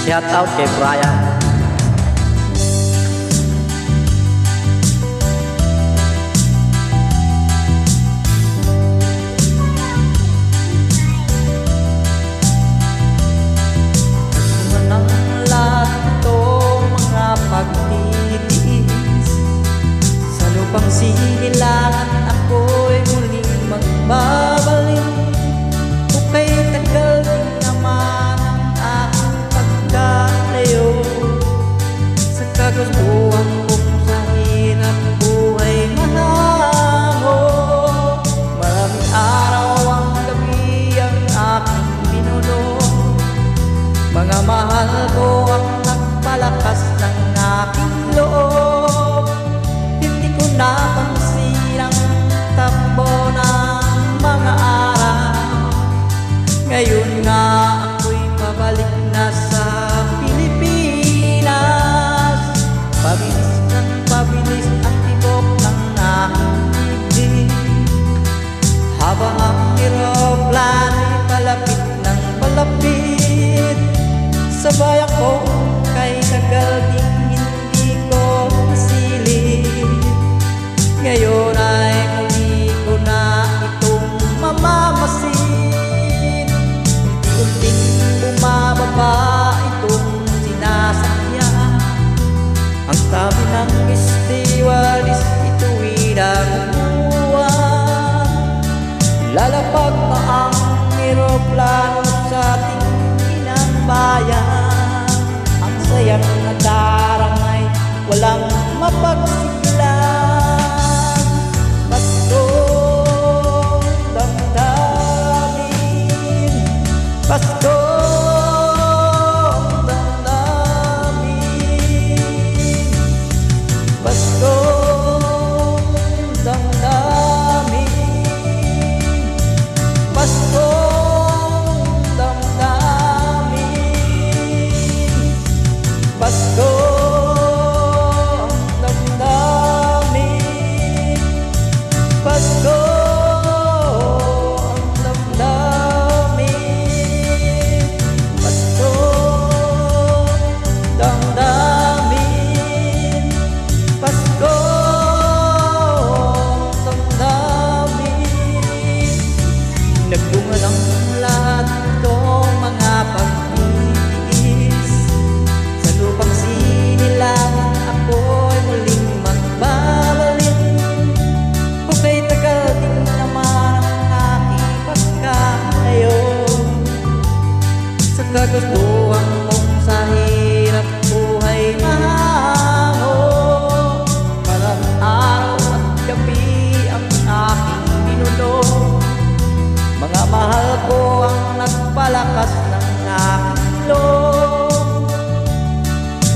Shout out kay Brian. Pang sinilangan ako'y muling magbabalik. Kung kay tagal din naman ang aking pagkalayo sa kagustuhan kong sa hirap buhay mahango. Maraming araw ang gabi ang aking pinuno. Mga mahal ko ang nagpalakas ng aking loob. Napansin ang takbo ng mga araw. Ngayon nga ako'y pabalik na sa Pilipinas. Pabilis ng pabilis ang tibok ng aking dibdib, habang ang eroplano'y palapit ng palapit. Sabay ako kay tagal ding hindi ko nasilip. Ngayon ay muli ko na itong mamamasid. Unti-unting bumababa itong sinasakyan. Ang sabi ng stewardess, ito'y naguguhan. Lalapag na ang eroplano sa ating inang bayan. Ang sayang na darangay, walang mapagsigla. Paskong damdamin, Paskong damdamin, Paskong damdamin, Paskong damdamin, Paskong. Nagbunga ng lahat kong mga pag-iis. Sa lupang sinilangan ako'y muling magbabalik. Kung kay tagal din naman ang aking pagkalayo sa kagustuhan mong sa hirap buhay mahango. Maraming araw at gabi ang aking pinuno. Mga mahal ko ang nagpalakas ng aking loob.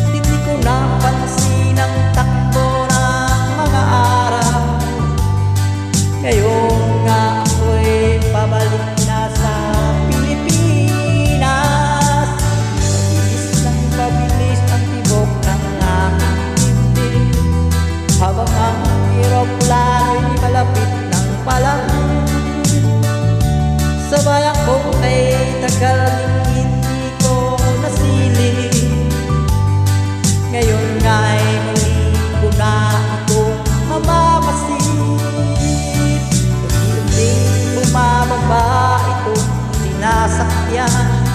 Hindi ko napansin ang takbo ng mga araw. Ngayon nga ako'y pabalik na sa Pilipinas. Pabilis ng pabilis ang tibok ng aking dibdib, habang ang eroplano'y malapit ng palapit. Sabay ako kay tagal din hindi ko nasilip. Ngayon nga'y muli ko na itong mamamasid. Unti-unting bumababa itong sinasakyan.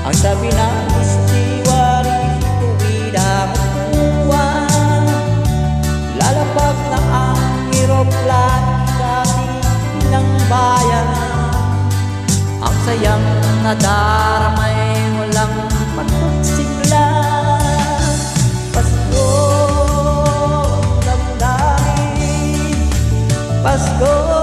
Ang sabi ng stewardess, ito'y naguguhan. Lalapag na ang eroplano sa ating inang bayan. Ang sayang na daramay, walang pagsigla. Paskong damdamin, Paskong